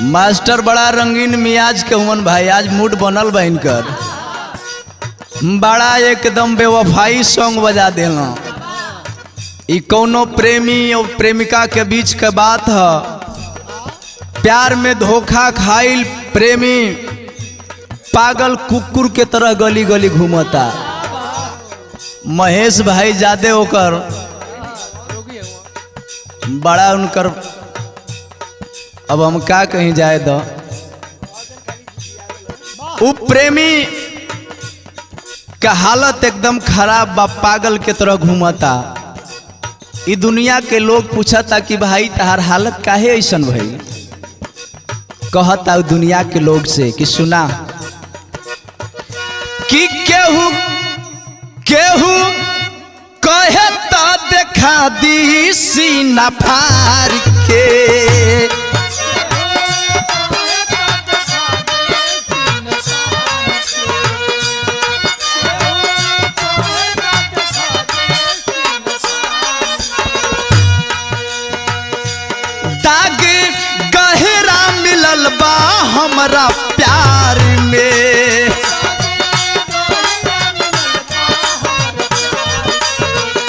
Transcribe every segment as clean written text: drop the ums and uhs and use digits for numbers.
Master बड़ा रंगीन मियाज के हुमन भाई, आज मूड बनल बा इनकर। बड़ा एकदम बेवफाई सॉन्ग बजा देना। ई कौनो प्रेमी और प्रेमिका के बीच के बात है। प्यार में धोखा खाइल प्रेमी पागल कुकुर के तरह गली गली घूमता। महेश भाई जादे होकर बड़ा उनकर, अब हम का कहीं जाए दो। वो प्रेमी का हालत एकदम खराब बा, पागल के तरह घूमता। ई दुनिया के लोग पूछा था कि भाई तहार हालत काहे ऐसन भई। कहता दुनिया के लोग से कि सुना कि केहू केहू कहे तो देखा दी सीना फाड़ के। दाग गहरा मिलल बा हमरा प्यार में।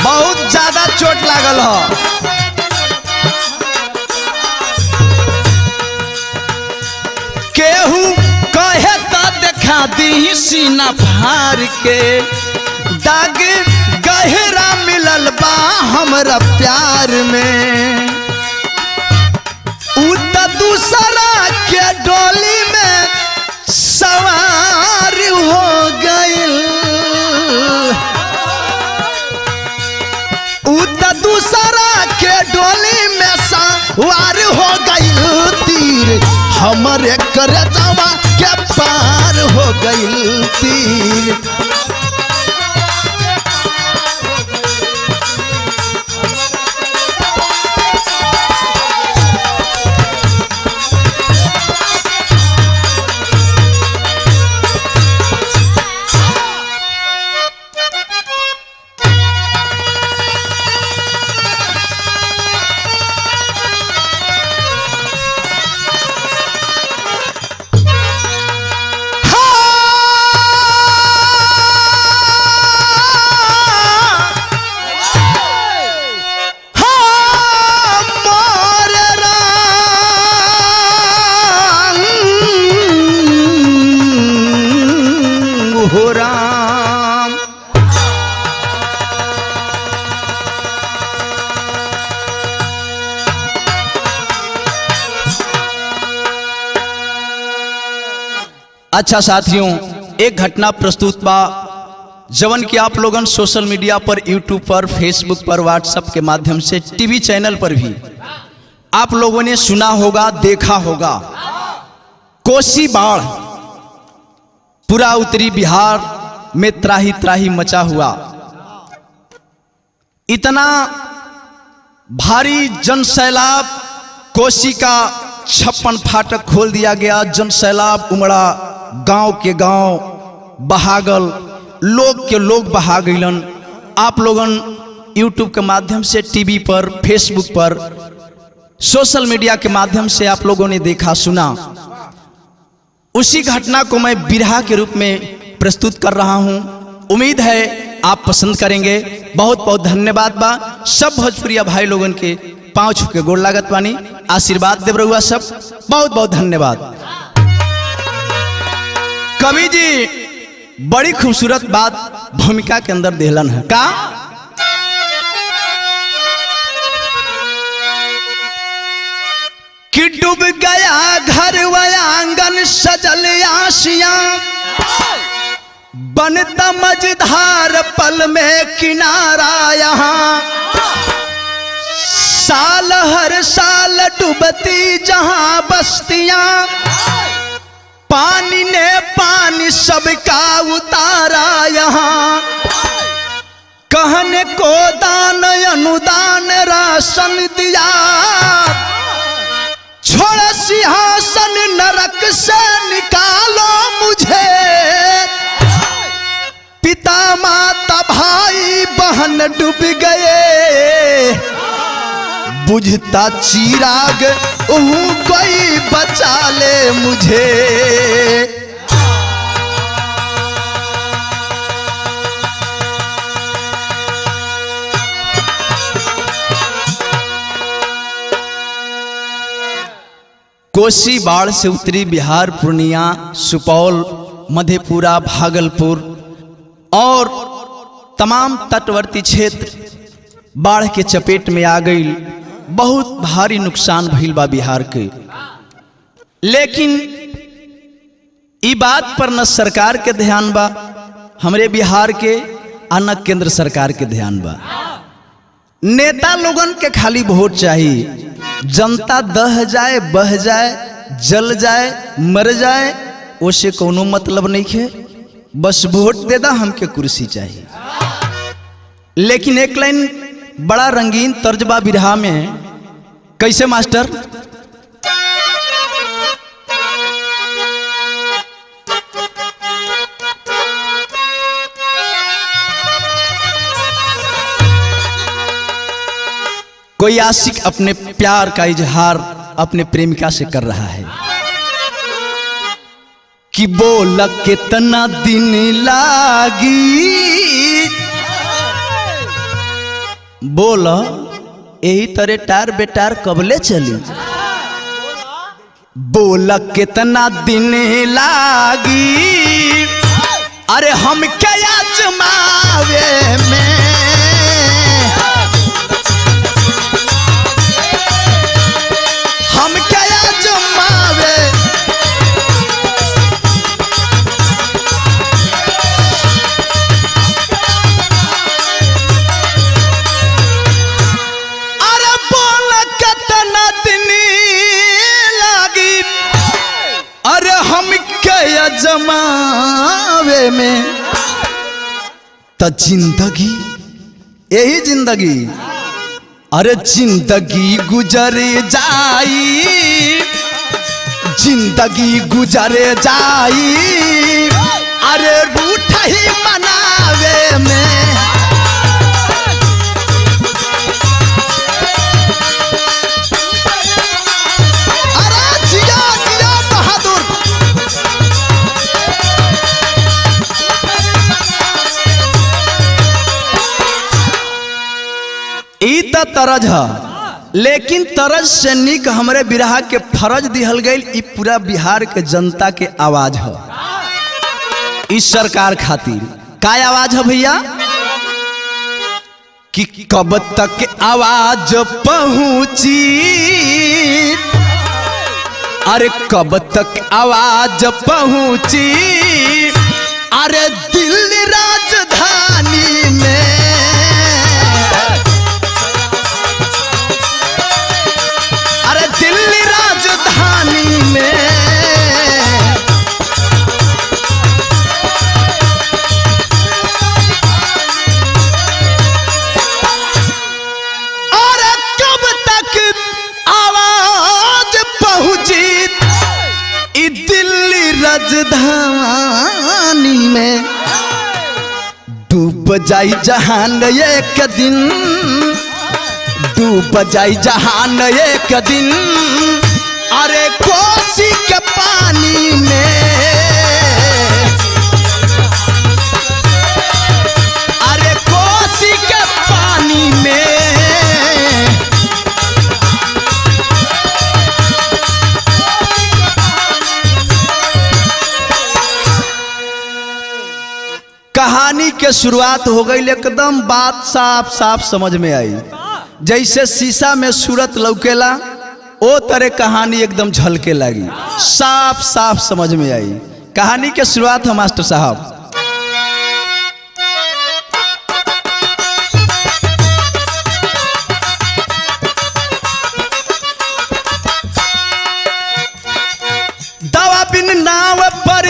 बहुत ज्यादा चोट लागल हो। केहू कहे तो देखा दी सीना फाड़ के। दाग गहरा मिलल बा हमरा प्यार में। उता दूसरा के डोली में सवार हो गइल। उता दूसरा के डोली में सवार हो गइल। तीर हमरे करजवा के पार हो गइल। तीर हो राम। अच्छा साथियों, एक घटना प्रस्तुत बा जवन कि आप लोगन सोशल मीडिया पर, यूट्यूब पर, फेसबुक पर, व्हाट्सएप के माध्यम से, टीवी चैनल पर भी आप लोगों ने सुना होगा, देखा होगा। कोसी बाढ़ पूरा उत्तरी बिहार में त्राही त्राही मचा हुआ। इतना भारी जन सैलाब, कोसी का 56 फाटक खोल दिया गया। जन सैलाब उमड़ा, गांव के गांव बहागल, लोग के लोग बहा गइलन। आप लोगन यूट्यूब के माध्यम से, टीवी पर, फेसबुक पर, सोशल मीडिया के माध्यम से आप लोगों ने देखा, सुना। उसी घटना को मैं बिरहा के रूप में प्रस्तुत कर रहा हूं। उम्मीद है आप पसंद करेंगे। बहुत बहुत धन्यवाद बा सब भोजपुरिया भाई लोगन के पांव छू के गोड़ लागत बानी। आशीर्वाद देव रहुआ सब, बहुत बहुत धन्यवाद। कवि जी बड़ी खूबसूरत बात भूमिका के अंदर देहलन है का। कि डूब गया घर व आंगन सजल आशिया। बनता मझधार पल में किनारा यहाँ। साल हर साल डूबती जहां बस्तियां। पानी ने पानी सबका उतारा यहाँ। कहने को दान अनुदान राशन दिया। छोड़ सिंहासन नरक से निकालो मुझे। पिता माता भाई बहन डूब गए। बुझता चिराग हूँ कोई बचा ले मुझे। कोसी बाढ़ से उत्तरी बिहार, पूर्णिया, सुपौल, मधेपुरा, भागलपुर और तमाम तटवर्ती क्षेत्र बाढ़ के चपेट में आ गई। बहुत भारी नुकसान भइल बा बिहार के। लेकिन ई बात पर न सरकार के ध्यान बा हमरे बिहार के, आ न केंद्र सरकार के ध्यान बा। नेता लोगन के खाली वोट चाहिए, जनता दह जाए, बह जाए, जल जाए, मर जाए, उसे कोनो मतलब नहीं है। बस वोट दे दा, हमके कुर्सी चाहिए। लेकिन एक लाइन बड़ा रंगीन तर्जबा बिरहा में, कैसे मास्टर? कोई आशिक अपने प्यार का इजहार अपने प्रेमिका से कर रहा है कि बोल कितना दिन लागी, बोल यही तरह टार बेटार कबले चली, बोल कितना दिन लागी, अरे हम क्या जमावे में, हम क्या जमावे, अरे बोल कितना दिन लागी, अरे हम क्या जमावे में। तो जिंदगी, यही जिंदगी, अरे जिंदगी गुजर जाई, जिंदगी गुजर जाई, अरे रूठ ही मनावे में। अरे जिया जिया बहादुर, ई त तरज है। लेकिन तरज से निक हमरे बिरहा के फरज दिहल गई। ई पूरा बिहार के जनता के आवाज है। इस सरकार खातिर का आवाज है भैया कि कब तक आवाज पहुंची, अरे कब तक आवाज पहुंची, अरे दिल्ली राजधानी में, अरे दिल्ली राजधानी में। अरे कब तक आवाज पहुंची ई दिल्ली राजधानी में, डूब जाई जहान एक दिन, डूब जाई जहान एक दिन, अरे कोसी के पानी में, अरे कोसी के पानी में। कहानी के शुरुआत हो गई, एकदम बात साफ साफ समझ में आई। जैसे शीशा में सूरत लौकेला, ओ तरह कहानी एकदम झलके लगी, साफ साफ समझ में आई। कहानी के शुरुआत है मास्टर साहब। दवा बिन नाव पर,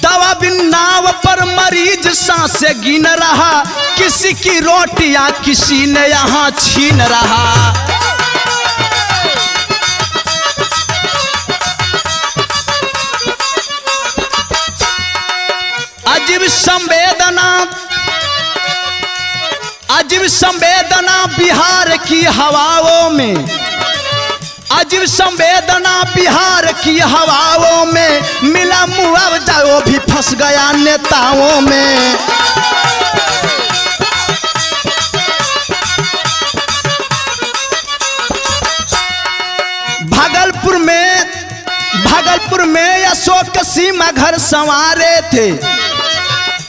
दवा बिन नाव पर मरीज सांसें गिन रहा, किसी की रोटियां किसी ने यहां छीन रहा। अजीब संवेदना, अजीब संवेदना बिहार की हवाओं में, अजीब संवेदना बिहार की हवाओं में, मिला मुआवजा वो भी फंस गया नेताओं में। भागलपुर में अशोक सीमा घर संवारे थे,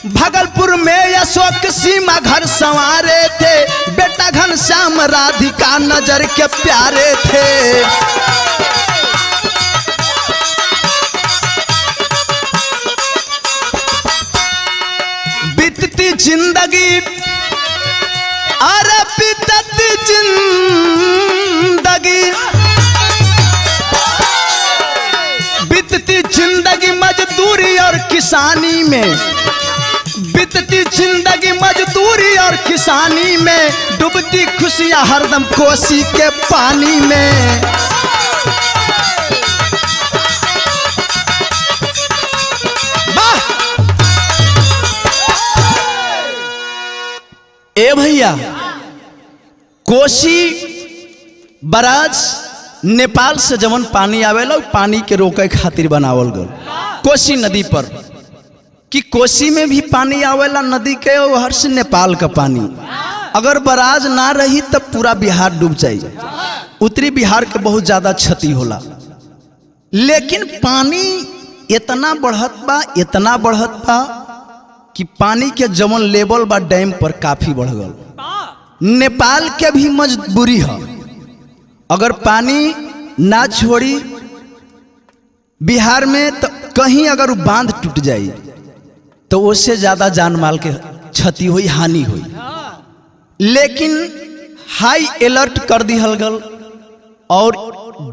भागलपुर में अशोक सीमा घर संवारे थे, बेटा घनश्याम राधिका नजर के प्यारे थे। बीतती जिंदगी, अरे बीतती जिंदगी, बीतती जिंदगी मजदूरी और किसानी में, बीतती जिंदगी मजदूरी और किसानी में, डूबती खुशियां हरदम कोसी के पानी में। वाह! ए भैया, कोसी बराज नेपाल से जवन पानी आवेला पानी के रोके खातिर बनावल गल कोसी नदी पर, कि कोसी में भी पानी आवेला नदी के, हर से नेपाल का पानी। अगर बराज ना रही तब पूरा बिहार डूब जाई, उत्तरी बिहार के बहुत ज्यादा क्षति होला। लेकिन पानी इतना बढ़त बा, इतना बढ़त बा कि पानी के जवन लेवल बा डैम पर काफी बढ़ गल। नेपाल के भी मजबूरी है, अगर पानी ना छोड़ी बिहार में तो कहीं अगर बांध टूट जाए तो उससे ज्यादा जान माल के क्षति हुई, हानि हुई। लेकिन हाई अलर्ट कर दिया गल और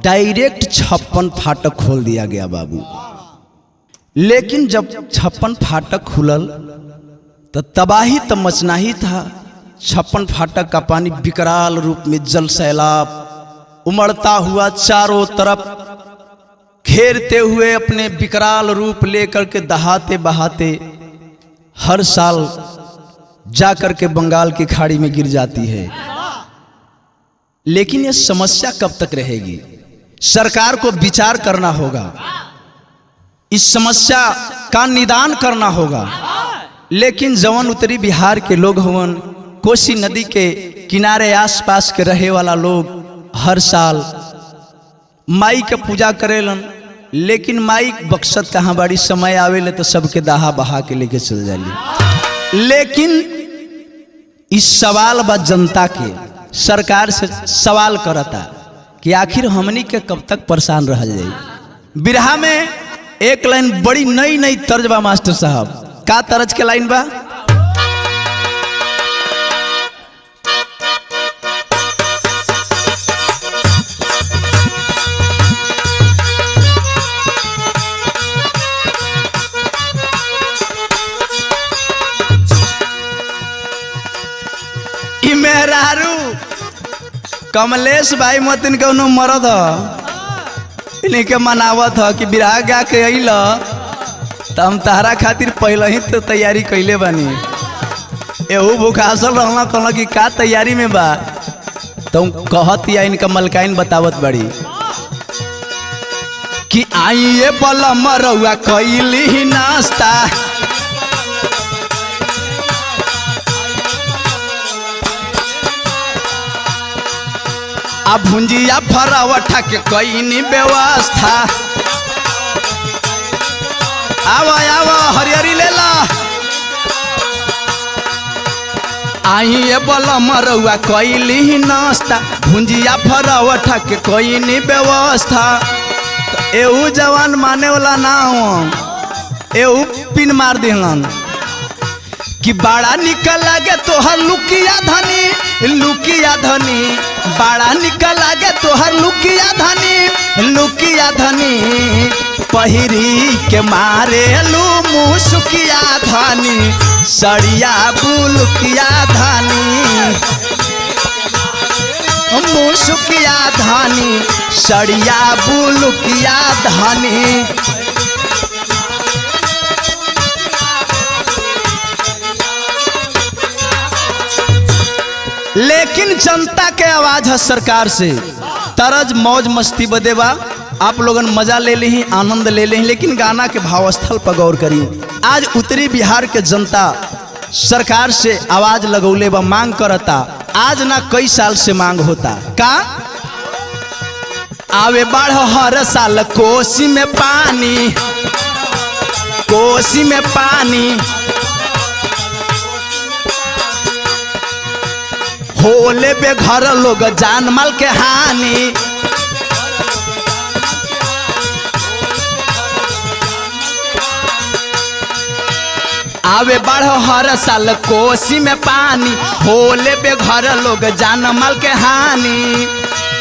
डायरेक्ट 56 फाटक खोल दिया गया बाबू। लेकिन जब 56 फाटक खुलल तो तबाही तो मचना ही था। 56 फाटक का पानी विकराल रूप में जल सैलाब उमड़ता हुआ चारों तरफ घेरते हुए अपने विकराल रूप लेकर के दहाते बहाते हर साल जाकर के बंगाल की खाड़ी में गिर जाती है। लेकिन यह समस्या कब तक रहेगी? सरकार को विचार करना होगा, इस समस्या का निदान करना होगा। लेकिन जवन उत्तरी बिहार के लोग हवन, कोसी नदी के किनारे आसपास के रहे वाला लोग हर साल माई के पूजा करेलन, लेकिन माई बक्सत कहाँ बड़ी, समय आवेले तो सबके दहा बहा के लेके चल जाली। लेकिन इस सवाल बा जनता के, सरकार से सवाल करता कि आखिर हमनी के कब तक परेशान रह जाए। बिरहा में एक लाइन बड़ी नई नई तर्ज बा मास्टर साहब, का तर्ज के लाइन बा? कमलेश भाई मतिन के मरद इन्हीं के मनावत है कि बिरहा गा के अल तो हम तहरा खातिर पहले ही तो तैयारी कैले बानी। एहू भूखासल रहना कहला कि का तैयारी में बा, तो कहत या इनका मलकाइन बतावत बड़ी कि आइए बला मरुआ कैली नाश्ता, आ भुंजिया फरावठा के कईनी व्यवस्था। आवा आवा हरियरी लेला, आइए बला मरुआ कैली नाश्ता, भुंजिया फरावठा के कईनी व्यवस्था। तो एहू जवान माने वाला ना हो, एहू पिन मार दिलन कि बड़ा निकल लगे तोहर लुकिया धनी, लुकिया धनी, बड़ा निकल लगे तोहर लुकिया धनी, लुकिया धनी, पहिरी के मारे लू मुसुकिया धनी, सड़िया बुलुकिया धनी, मुसुकिया धनी, सड़िया बुलुकिया धनी। लेकिन जनता के आवाज है सरकार से, तरज मौज मस्ती बदेबा, आप लोगन मजा ले ली, आनंद ले ली, लेकिन गाना के भाव स्थल पर गौर करी। आज उत्तरी बिहार के जनता सरकार से आवाज लगौले बा, मांग करता। आज ना कई साल से मांग होता का, आवे बाढ़ हर साल कोसी में पानी, कोसी में पानी, होले बे घर लोग जान माल के हानि। आवे बाढ़ हर साल कोसी में पानी, होले बे घर लोग जान माल के हानि।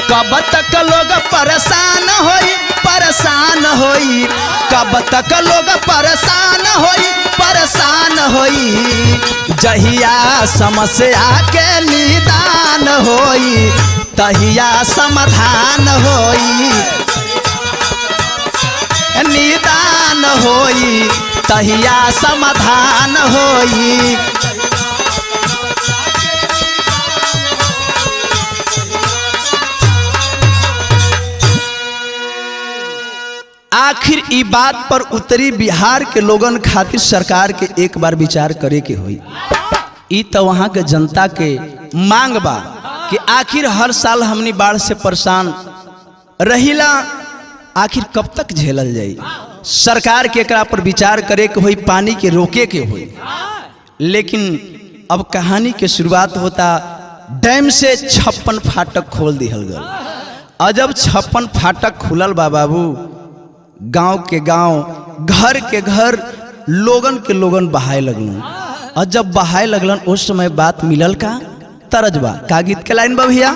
कब तक लोग परेशान होई, परेशान होई, कब तक लोग परेशान होई, परेशान होई। जहिया समस्या के निदान होई, तहिया समाधान होई, निदान होई, तहिया समाधान होई। आखिर ई बात पर उत्तरी बिहार के लोगन खातिर सरकार के एक बार विचार करे के होई। ई तो वहाँ के जनता के मांग बा कि आखिर हर साल हमनी बाढ़ से परेशान रहिला, आखिर कब तक झेलल जाई। सरकार के एकरा पर विचार करे के होई, पानी के रोके के होई। लेकिन अब कहानी के शुरुआत होता, डैम से 56 फाटक खोल दिहल गल। अजब 56 फाटक खुलल बा बाबू, गांव के गांव, घर के घर, लोगन के लोगन बहाए लगलन। और जब बहाए लगलन उस समय बात मिलल का, तरज बा का, गीत के लाइन बा भैया।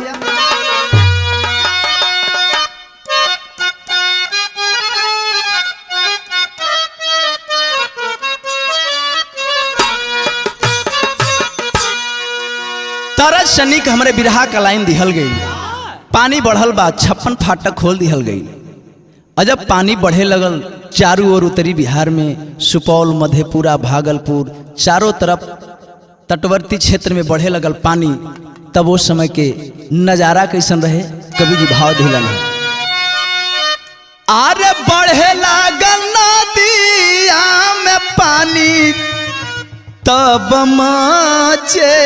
तरज शनिक हमरे बिरहा का लाइन दिहल गई। पानी बढ़ल बा, 56 फाटक खोल दिहल गई। अजब पानी बढ़े लगल चारों ओर उत्तरी बिहार में, सुपौल, मधेपुरा, भागलपुर, चारों तरफ तटवर्ती क्षेत्र में बढ़े लगल पानी। तब वो समय के नजारा कैसन रहे, कवि जी भाव दिलन। आरे बढ़े लागल नदिया में पानी, तब मचे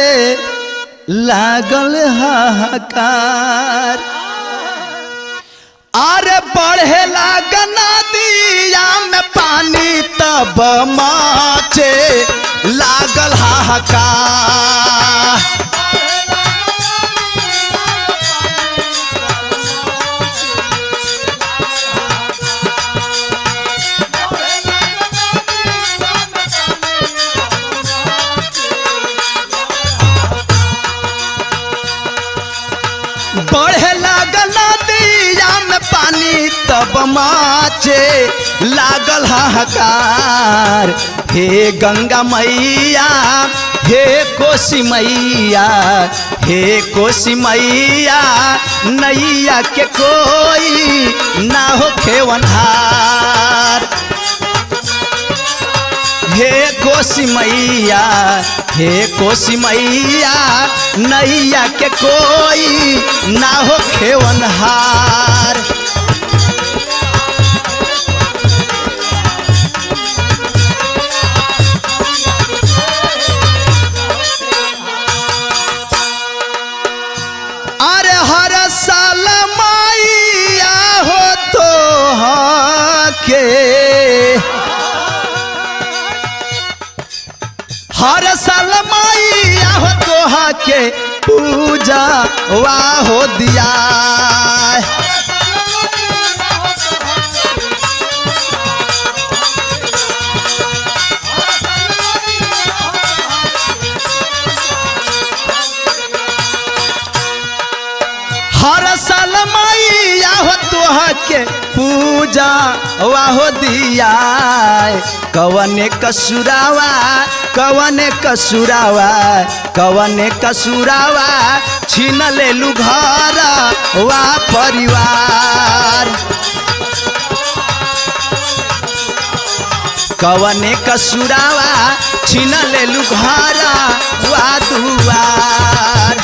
लागल हाहाकार। आरे बढ़े लागल नदिया में पानी, तब मचे लागल हाहाकार। बढ़े लागल नदिया में पानी, तब मचे लागल हाहाकार। हे गंगा मैया, हे कोसी मैया, हे कोसी मैया, नैया के कोई ना हो खेवनहार। हे कोसी मैया, हे कोसी मैया, नैया के कोई ना हो खेवनहार। अरे हर साल मैया हो तो के, हर साल मैया हो तोहा के पूजा वाह हो दिया। हर साल मैया हो तोहा के पूजा वाह हो दिया। कवने कसुरावा, कवने कसुरावा, कवने कसुरावा, छीन लेलू घर वा परिवार। कवने कसुरावा, छीन लेलू घर वा दुआर।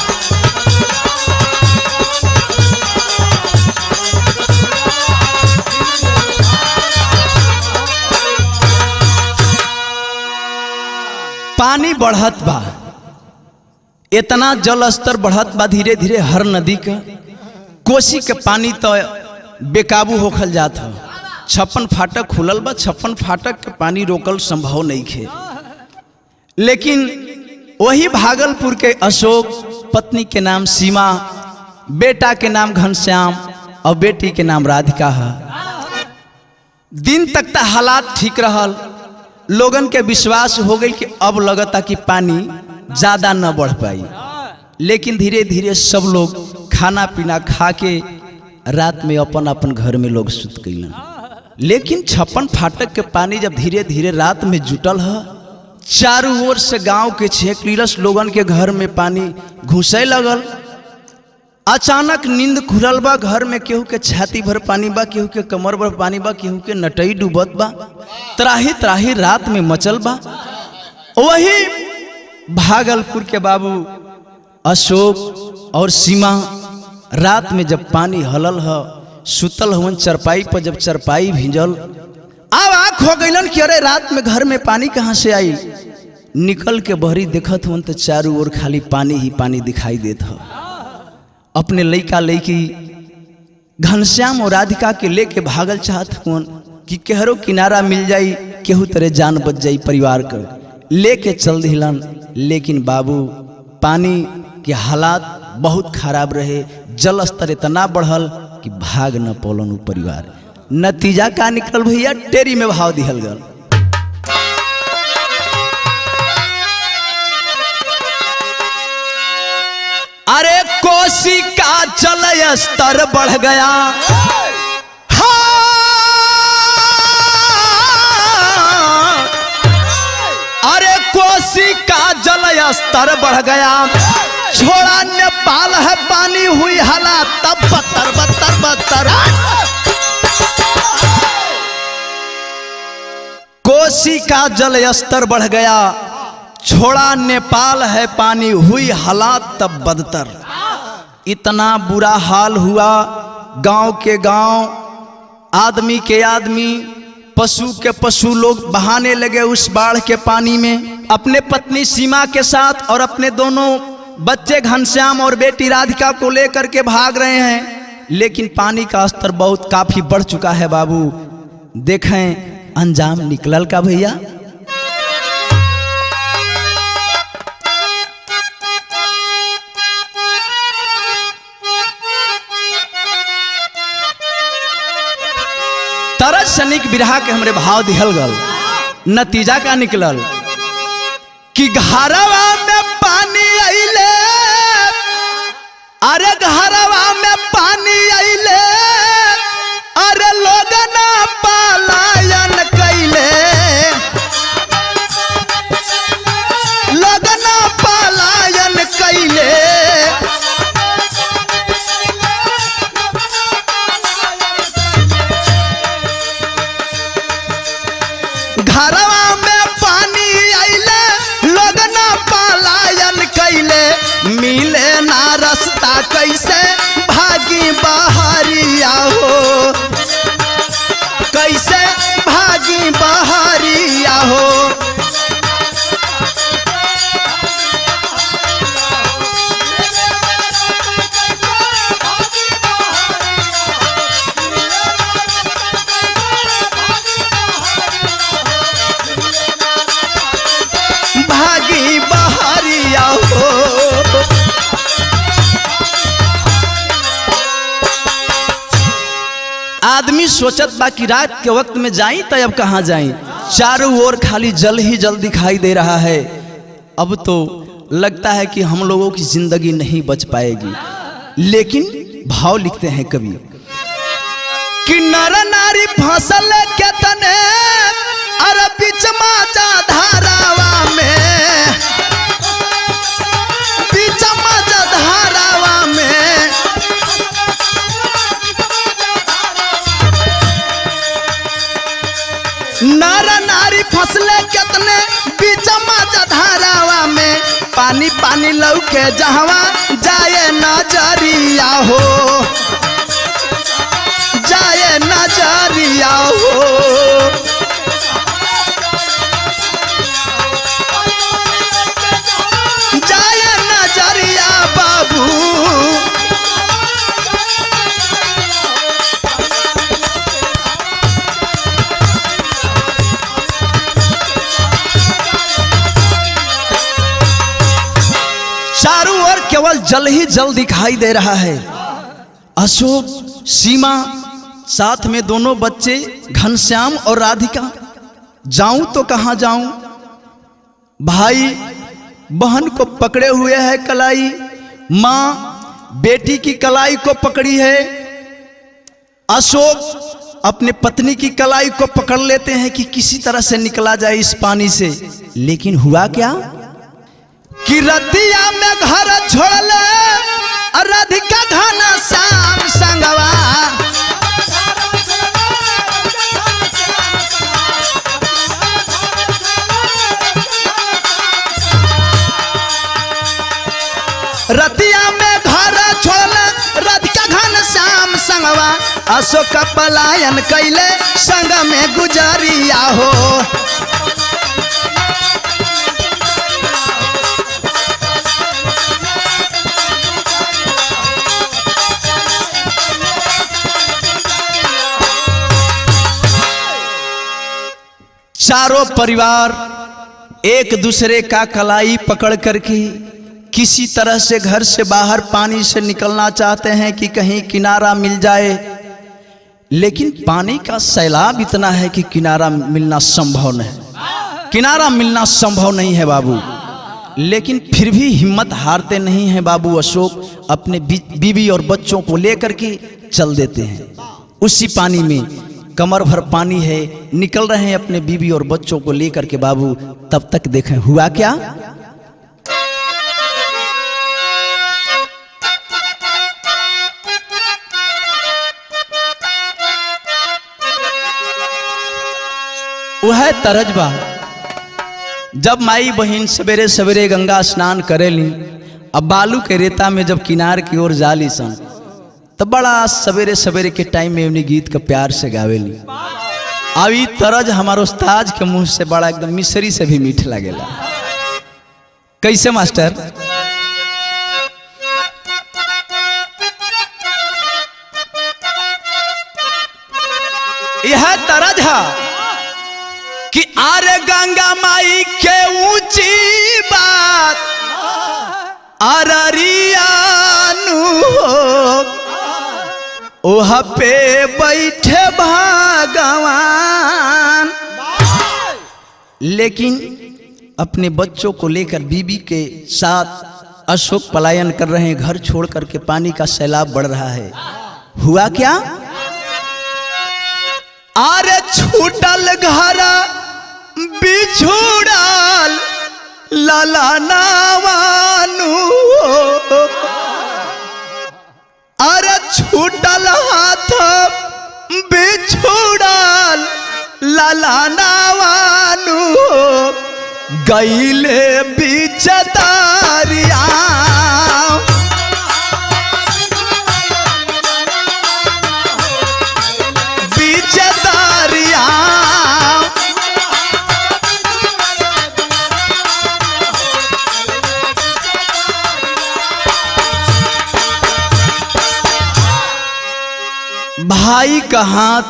बढ़त बा, इतना जल स्तर बढ़त बा धीरे धीरे हर नदी का। कोसी के पानी तो बेकाबू होखल जात है। 56 फाटक खुलल बा, 56 फाटक के पानी रोकल संभव नहीं खे। लेकिन वही भागलपुर के अशोक, पत्नी के नाम सीमा, बेटा के नाम घनश्याम और बेटी के नाम राधिका है। दिन तक तो हालात ठीक रहल, लोगन के विश्वास हो गई कि अब लगता कि पानी ज्यादा न बढ़ पाई। लेकिन धीरे धीरे सब लोग खाना पीना खा के रात में अपन अपन घर में लोग सुत गईलन। लेकिन 56 फाटक के पानी जब धीरे धीरे रात में जुटल है, चारों ओर से गांव के 6 किलोमीटर लोगन के घर में पानी घुसे लगल। अचानक नींद खुलल बा, घर में केहू के छाती भर पानी बा, केहू के कमर भर पानी बा, केहू के नटई डूबत बा, त्राही त्राही रात में मचल बा। वही भागलपुर के बाबू अशोक और सीमा रात में जब पानी हलल है, सुतल हवन चरपाई पर, जब चरपाई भिजल, अब आँख हो गईलन कि अरे रात में घर में पानी कहाँ से आई। निकल के बहरी देखत हवन तो चारों ओर खाली पानी ही पानी दिखाई देत है। अपने लइका लइकी घनश्याम और राधिका के लेके भागल चाहत हवन कि केहरो किनारा मिल जाई, केहू तरह जान बच जाई, परिवार कर लेके चल दिलन। लेकिन बाबू पानी के हालात बहुत खराब रहे, जल स्तर इतना बढ़ल कि भाग न पौलन परिवार। नतीजा का निकल भैया, टेरी में भाव दिहल गल। अरे कोसी का जल स्तर बढ़ गया, हाँ। अरे कोसी का जल स्तर बढ़ गया, छोड़ा नेपाल है पानी हुई हालात तब बत्तर बत्तर बत्तर। कोसी का जल स्तर बढ़ गया, छोड़ा नेपाल है पानी हुई हालात तब बदतर। इतना बुरा हाल हुआ, गांव के गांव, आदमी के आदमी, पशु के पशु लोग बहाने लगे उस बाढ़ के पानी में। अपने पत्नी सीमा के साथ और अपने दोनों बच्चे घनश्याम और बेटी राधिका को लेकर के भाग रहे हैं। लेकिन पानी का स्तर बहुत काफी बढ़ चुका है बाबू। देखें अंजाम निकलल का भैया। तरस सनिक बिरहा के हमरे भाव दिहल गल। नतीजा का निकलल कि घरवा में पानी आइले, अरे घरवा में पानी आइले, अरे लोग ना पलायन कैले, लोग ना पलायन कैले। घरवा में पानी आइले, लोग ना पलायन कैले, मिले ना रास्ता कैसे भागी बहरिया हो, कैसे भागी बहरिया हो। भागी बहरिया हो। आदमी सोचत बा कि रात के वक्त में जाई तो अब कहाँ जाई, चारों ओर खाली जल ही जल दिखाई दे रहा है। अब तो लगता है कि हम लोगों की जिंदगी नहीं बच पाएगी। लेकिन भाव लिखते हैं कवि कि नर नारी फसल के तने, अरे बीच माजा धारावा में, बीच माजा धारावा में, नर नारी फसले कितने बीच माजा धारावा में, पानी पानी लौके जहवा जाए नजरिया हो, जाए नजरिया हो। केवल जल ही जल दिखाई दे रहा है। अशोक, सीमा, साथ में दोनों बच्चे घनश्याम और राधिका। जाऊं तो कहां जाऊं, भाई बहन को पकड़े हुए है कलाई, मां बेटी की कलाई को पकड़ी है। अशोक अपने पत्नी की कलाई को पकड़ लेते हैं कि किसी तरह से निकला जाए इस पानी से। लेकिन हुआ क्या कि रतिया में घर छोड़ ले राधिका घनश्याम संगवा। रतिया में घर छोड़ राधिका घनश्याम संगवा। अशोक का पलायन कैले संग में गुजरिया हो। चारों परिवार एक दूसरे का कलाई पकड़ करके किसी तरह से घर से बाहर पानी से निकलना चाहते हैं कि कहीं किनारा मिल जाए। लेकिन पानी का सैलाब इतना है कि किनारा मिलना संभव नहीं, किनारा मिलना संभव नहीं है बाबू। लेकिन फिर भी हिम्मत हारते नहीं हैं बाबू अशोक। अपने बीवी और बच्चों को लेकर के चल देते हैं। उसी पानी में कमर भर पानी है, निकल रहे हैं अपने बीवी और बच्चों को लेकर के बाबू। तब तक देखें हुआ क्या। वह तरजबा जब माई बहन सवेरे सवेरे गंगा स्नान करेली, अब बालू के रेता में जब किनार की ओर जाली सन, तो बड़ा सवेरे सवेरे के टाइम में उन्हें गीत का प्यार से गावेली। अभी तरज हमारे उस्ताद के मुंह से बड़ा एकदम मिसरी से भी मीठ लगेला। कैसे मास्टर? यह तरज है कि आरे गंगा माई के ऊंची बात अररियानु हो, ओह पे बैठे भगवान। लेकिन अपने बच्चों को लेकर बीबी के साथ अशोक पलायन कर रहे हैं। घर छोड़ करके पानी का सैलाब बढ़ रहा है। हुआ क्या? आरे छूटल घर बिछुड़ल लाला नावानु, अरे छूटल हाथ बिछुड़ल लाला नावानु, गईले बीच दरिया। बीच दरिया भाई का हाथ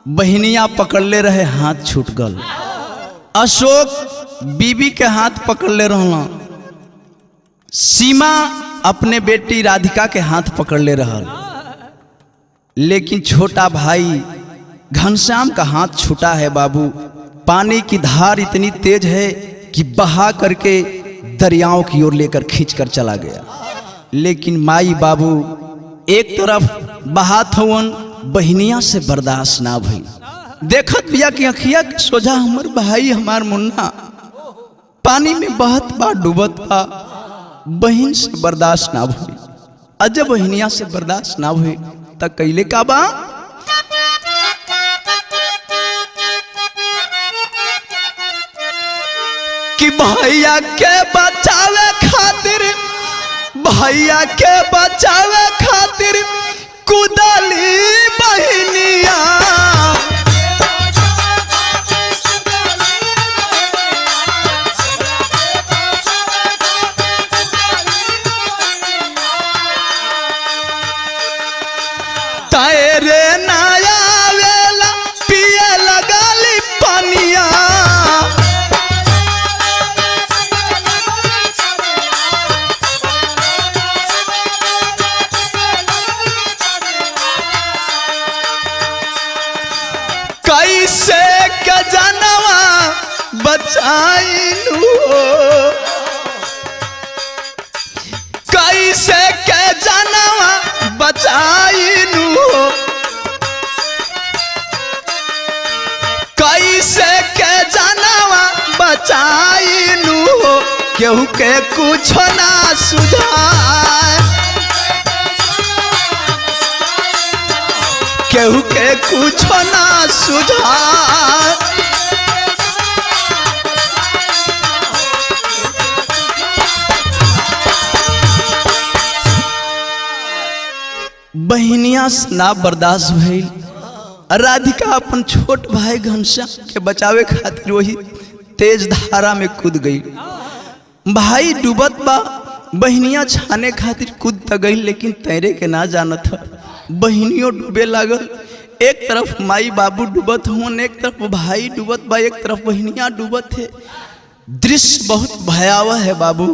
बहनियां पकड़ ले रहे, हाथ छूट गल। अशोक बीबी के हाथ पकड़ ले रहा, सीमा अपने बेटी राधिका के हाथ पकड़ ले रहा। लेकिन छोटा भाई घनश्याम का हाथ छूटा है बाबू। पानी की धार इतनी तेज है कि बहा करके दरियाओं की ओर लेकर खींचकर चला गया। लेकिन माई बाबू एक तरफ बहात हवन, बहनिया से बर्दाश्त ना भई। देखत बिया कि अखिया के सोझा हमर भाई हमार मुन्ना पानी में बहत बा, डूबत बा। बहन से बर्दाश्त ना भई। अजब बहनिया से बर्दाश्त ना भई त कैले का बा? कि भैया के बचावे खातिर, भैया के बचावे खातिर कुदली बहनिया। तेरे नाया वेला पिए लगली पनिया। बचाइनु कैसे के जानवा बचाइनु कैसे के जानवा बचाइनु केहू के कुछ ना सुझाए केहू के कुछ ना सुझाए बहनिया से ना बर्दाश्त भइल राधिका अपन छोट भाई घनश्याम के बचावे खातिर वही तेज धारा में कूद गई। भाई डूबत बा बहनिया छाने खातिर कूद त गई लेकिन तैरे के ना जानत था। बहनियों डूबे लागल, एक तरफ माई बाबू डूबत हुआ, एक तरफ भाई डूबत बा, एक तरफ बहनिया डूबत है। दृश्य बहुत भयावह है बाबू।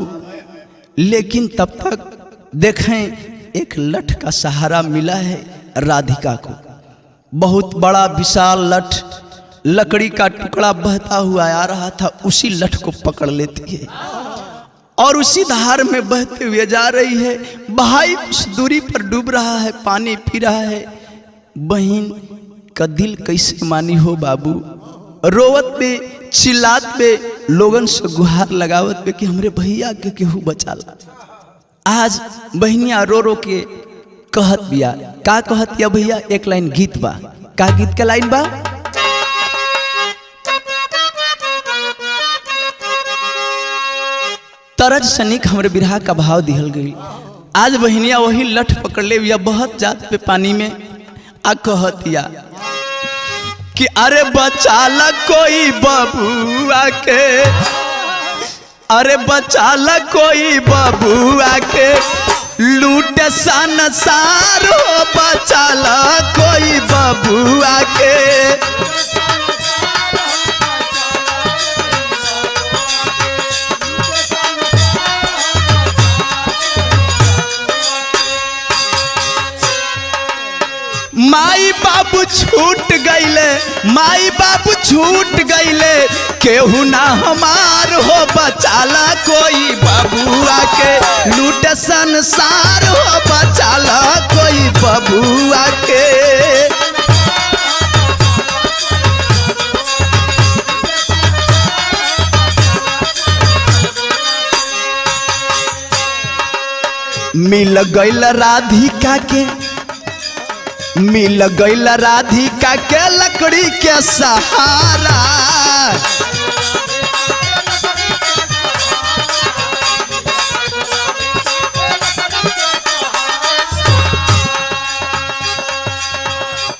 लेकिन तब तक देखें एक लठ का सहारा मिला है राधिका को। बहुत बड़ा विशाल लठ, लकड़ी का टुकड़ा बहता हुआ आ रहा था, उसी लठ को पकड़ लेती है और उसी धार में बहते हुए जा रही है। भाई उस दूरी पर डूब रहा है, पानी पी रहा है। बहन का दिल कैसे मानी हो बाबू। रोवत पे चिल्लात पे लोगन से गुहार लगावत पे कि हमरे भैया के केहू बचाला। आज बहनिया रो रो के कहत बिया, का कहत या भैया? एक लाइन गीत बा, का गीत का लाइन बा? तरज सनिक हमरे बिरहा का भाव दिहल गई। आज बहनिया वही लठ पकड़ ले बिया, बहुत जात पे पानी में आ कहतिया कि अरे बचाला कोई बबुआ के, अरे बचाला कोई बबुआ के लूट संसार हो, बचाला कोई बबुआ के। माई बाबू छूट गईले, माई बाबू छूट गईले, केहू ना हमार हो, बचाला कोई बबुआ के लूट संसार हो, बचाला कोई बबुआ के। मिल गईल राधिका के, मिल गईल राधिका के लकड़ी के सहारा।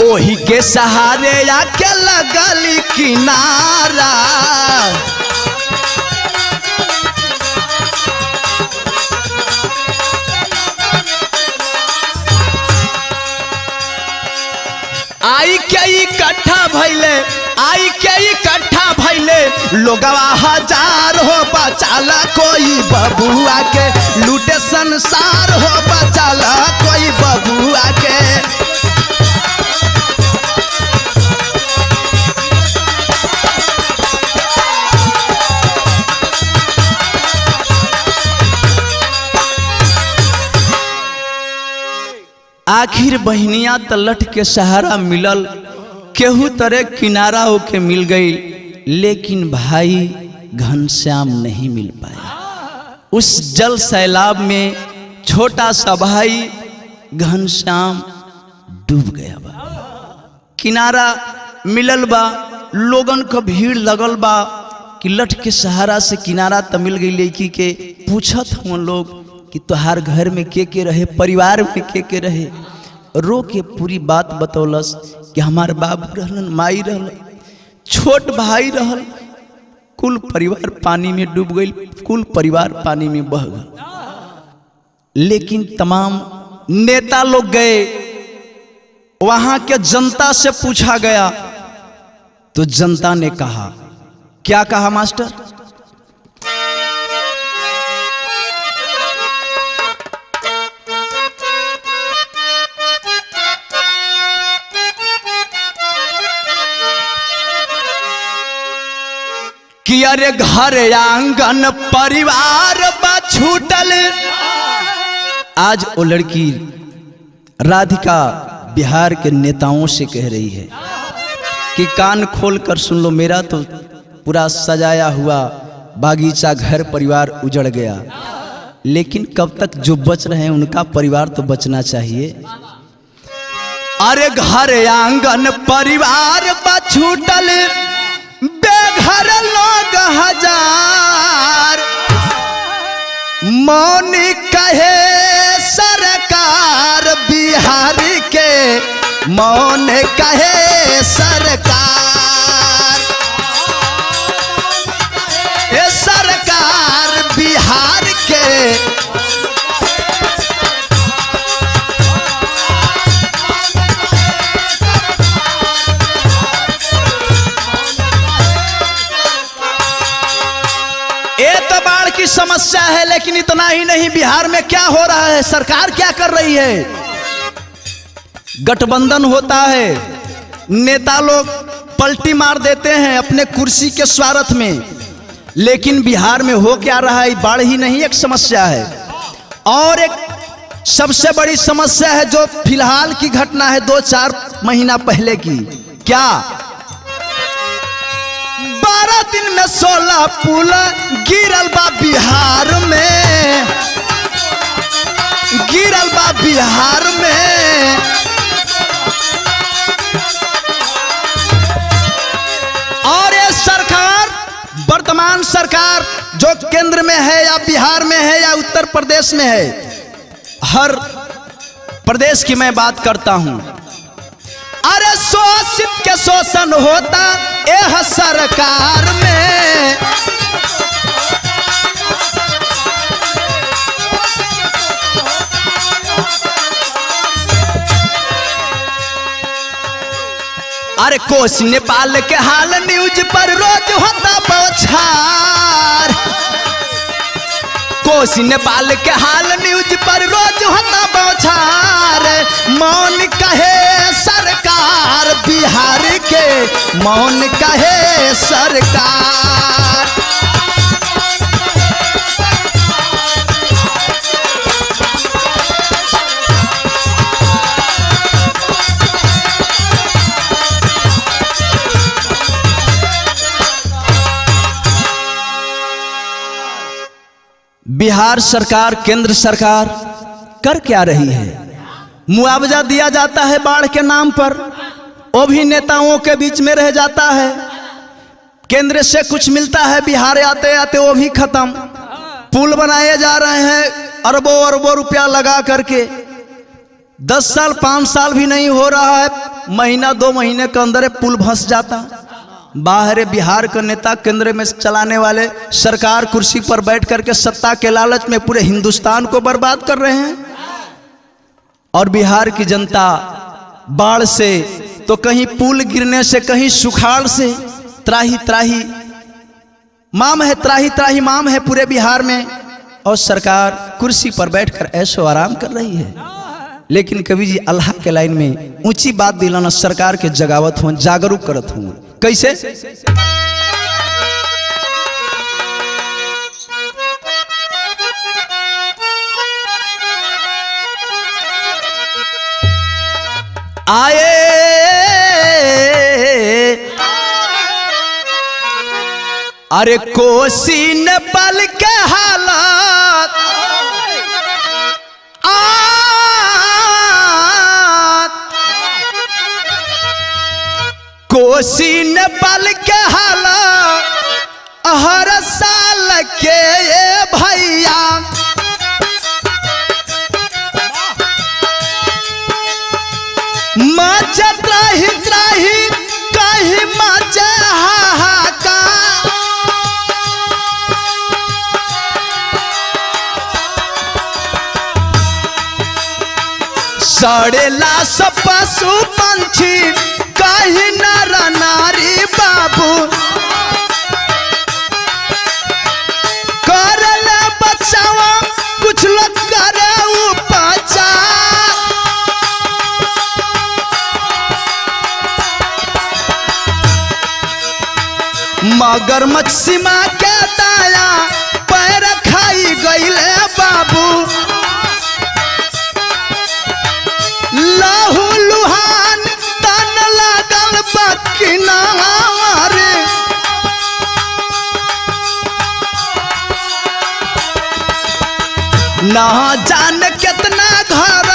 ओही के सहारे आके लगली किनारा। आई के इकट्ठा भइले, आई के इकट्ठा भइले, लोगवा हजार हो, बचाला कोई बबुआ के लूटे संसार हो, बचाला कोई बबुआ के। आखिर बहनिया त लठ के सहारा मिलल, केहू तरह किनारा होके मिल गई, लेकिन भाई घनश्याम नहीं मिल पाया। उस जल सैलाब में छोटा सा भाई घनश्याम डूब गया बा। किनारा मिलल बा, लोगन का भीड़ लगल बा कि लठ के सहारा से किनारा त मिल गई। लड़की के पूछत हुआ लोग कि तुहार घर में के रहे, परिवार में के रहे। रो के पूरी बात बतौलस कि हमार बाबू रहलन, माई रहल, छोट भाई रहल, कुल परिवार पानी में डूब गई, कुल परिवार पानी में बह गए। लेकिन तमाम नेता लोग गए, वहां के जनता से पूछा गया तो जनता ने कहा, क्या कहा मास्टर? कि अरे घर आंगन परिवार बा छूटल। आज वो लड़की राधिका बिहार के नेताओं से कह रही है कि कान खोल कर सुन लो, मेरा तो पूरा सजाया हुआ बागीचा घर परिवार उजड़ गया, लेकिन कब तक जो बच रहे हैं उनका परिवार तो बचना चाहिए। अरे घर आंगन परिवार बा छूटल, बेघर लोग हजार, मौन कहे सरकार बिहार के, मौन कहे सरकार, ए सरकार बिहार के। ये तो बाढ़ की समस्या है, लेकिन इतना ही नहीं, बिहार में क्या हो रहा है, सरकार क्या कर रही है। गठबंधन होता है, नेता लोग पलटी मार देते हैं अपने कुर्सी के स्वार्थ में, लेकिन बिहार में हो क्या रहा है, बाढ़ ही नहीं एक समस्या है। और एक सबसे बड़ी समस्या है जो फिलहाल की घटना है 2-4 महीना पहले की, क्या 12 दिन में 16 पुल गिरल बा बिहार में, गिरल बा बिहार में। और ये सरकार, वर्तमान सरकार जो केंद्र में है या बिहार में है या उत्तर प्रदेश में है, हर प्रदेश की मैं बात करता हूं, अरे शोषित के शोषण होता यह सरकार में। अरे कोसी नेपाल के हाल न्यूज पर रोज होता बौछार, कोसी नेपाल के हाल न्यूज पर रोज होता बौछार, मौन कहे सरकार बिहार के, मौन कहे सरकार। बिहार सरकार, केंद्र सरकार कर क्या रही है। मुआवजा दिया जाता है बाढ़ के नाम पर, वो भी नेताओं के बीच में रह जाता है। केंद्र से कुछ मिलता है, बिहार आते आते वो भी खत्म। पुल बनाए जा रहे हैं अरबों अरबों रुपया लगा करके, 10 साल 5 साल भी नहीं हो रहा है, महीना 2 महीने के अंदर पुल धंस जाता। बाहर बिहार का नेता केंद्र में चलाने वाले सरकार कुर्सी पर बैठ करके सत्ता के लालच में पूरे हिंदुस्तान को बर्बाद कर रहे हैं। और बिहार की जनता बाढ़ से तो कहीं पुल गिरने से, कहीं सुखाड़ से त्राही त्राही माम है, त्राही त्राही माम है पूरे बिहार में। और सरकार कुर्सी पर बैठकर ऐशो आराम कर रही है। लेकिन कवि जी अल्लाह के लाइन में ऊंची बात दिलाना, सरकार के जगावत हो, जागरूक करत हूं। कैसे? आए अरे कोसी नेपाल के हालात, कोसी नेपाल के हालात हर साल के ये भैया, मचे त्राही त्राही कहीं मचे हाहाकार, सड़ेला सब पशु पंछी कहीं नर नारी बाबू, कर ले बचावा कुछ लोग करे उपचार। मगरमच्छ सीमा के दाया पैर खाई गईले बाबू, लहू लुहान तन लागल बकिनारे, ना जान कितना घर,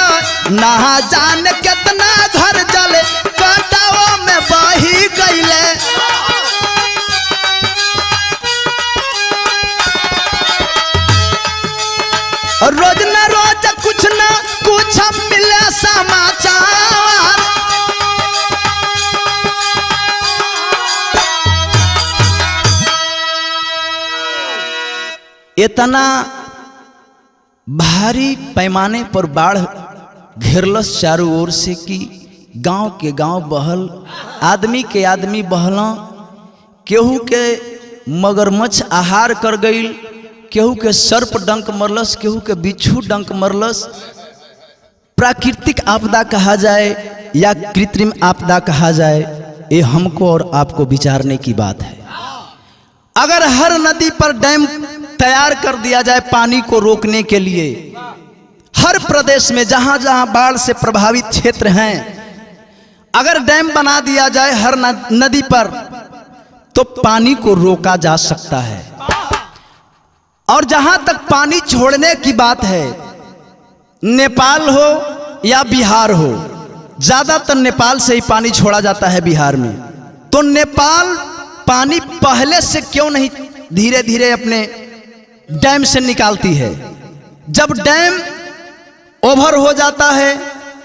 ना जान कितना घर जले कटाओ में बही गईले। रोज न रोज कुछ न कुछ मिले समाचार, इतना भारी पैमाने पर बाढ़ घेरलस चारों ओर से कि गांव के गांव बहल, आदमी के आदमी बहला, केहू के मगरमच्छ आहार कर गई, केहू के सर्प डंक मरलस, केहू के बिच्छू डंक मरलस। प्राकृतिक आपदा कहा जाए या कृत्रिम आपदा कहा जाए, ये हमको और आपको विचारने की बात है। अगर हर नदी पर डैम तैयार कर दिया जाए पानी को रोकने के लिए, हर प्रदेश में जहां जहां बाढ़ से प्रभावित क्षेत्र हैं, अगर डैम बना दिया जाए हर नदी पर, तो पानी को रोका जा सकता है। और जहां तक पानी छोड़ने की बात है, नेपाल हो या बिहार हो, ज्यादातर नेपाल से ही पानी छोड़ा जाता है बिहार में। तो नेपाल पानी पहले से क्यों नहीं धीरे धीरे अपने डैम से निकालती है? जब डैम ओवर हो जाता है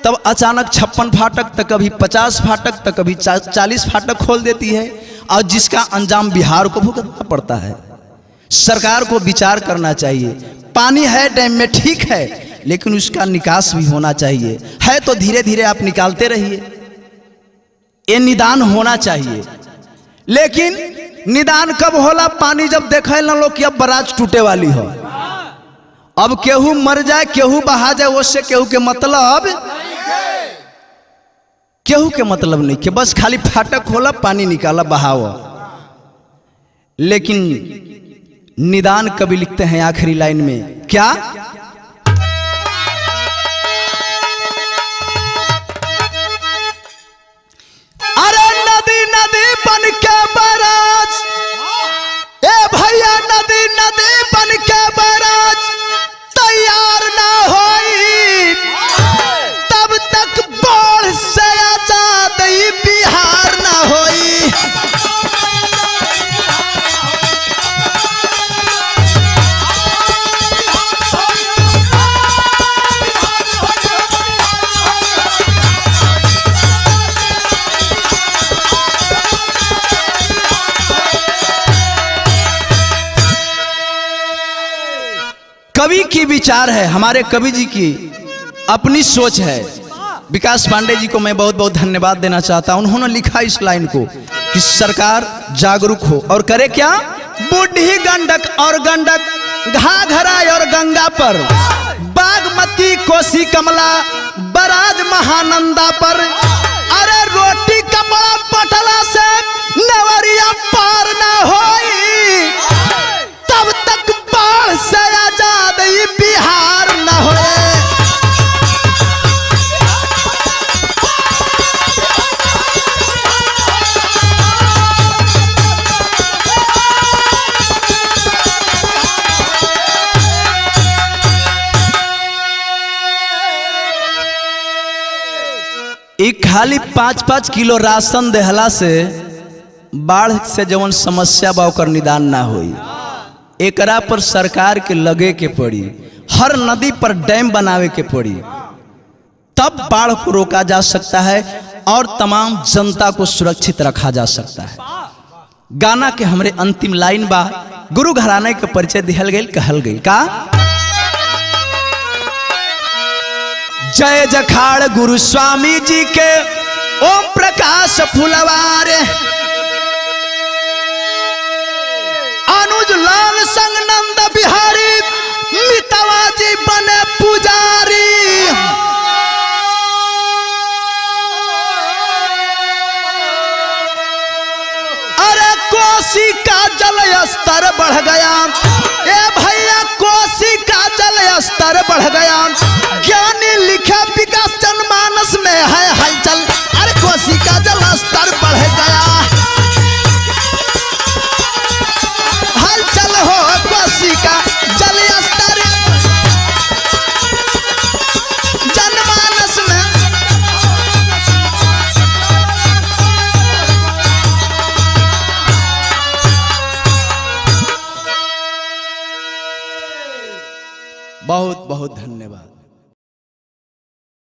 तब अचानक 56 फाटक तक, कभी 50 फाटक तक, कभी 40 फाटक खोल देती है, और जिसका अंजाम बिहार को भुगतना पड़ता है। सरकार को विचार करना चाहिए। पानी है डैम में, ठीक है, लेकिन उसका निकास भी होना चाहिए। है तो धीरे धीरे आप निकालते रहिए, ये निदान होना चाहिए। लेकिन निदान कब होला? पानी जब देखे ना लोग कि अब बराज टूटे वाली हो, अब केहू मर जाए, केहू बहा जाए, उससे केहू के मतलब, केहू के मतलब नहीं कि बस खाली फाटक होला, पानी निकाला, बहावा। लेकिन निदान कभी लिखते हैं आखिरी लाइन में, क्या? अरे नदी नदी बन के बराज, ए भैया नदी नदी बन के बराज तैयार ना होई, तब तक बाढ़ से आजाद बिहार ना होई। कवि की विचार है, हमारे कवि जी की अपनी सोच है। विकास पांडे जी को मैं बहुत बहुत धन्यवाद देना चाहता हूं। उन्होंने लिखा इस लाइन को कि सरकार जागरूक हो और करे क्या? बूढ़ी गंडक और गंडक घाघरा और गंगा पर, बागमती कोसी कमला बराज महानंदा पर, अरे रोटी कपड़ा पटला से नवरिया पार ना होई, तब तक बाढ़ से आजाद बिहार न होए। एक खाली 5-5 किलो राशन देहला से बाढ़ से जवन समस्या बा ओकर निदान ना होई। एकरा पर सरकार के लगे के पड़ी, हर नदी पर डैम बनावे के पड़ी, तब बाढ़ को रोका जा सकता है और तमाम जनता को सुरक्षित रखा जा सकता है। गाना के हमरे अंतिम लाइन बा, गुरु घराने के परिचय दिहल गई, कहल गई का? जय जखाड़ गुरु स्वामी जी के ओम प्रकाश फुलवारे, अनुज लाल संग नंद बिहारी मितवा जी बने पुजारी। अरे कोसी का जल स्तर बढ़ गया, ए भैया कोसी का जल स्तर बढ़ गया। ज्ञानी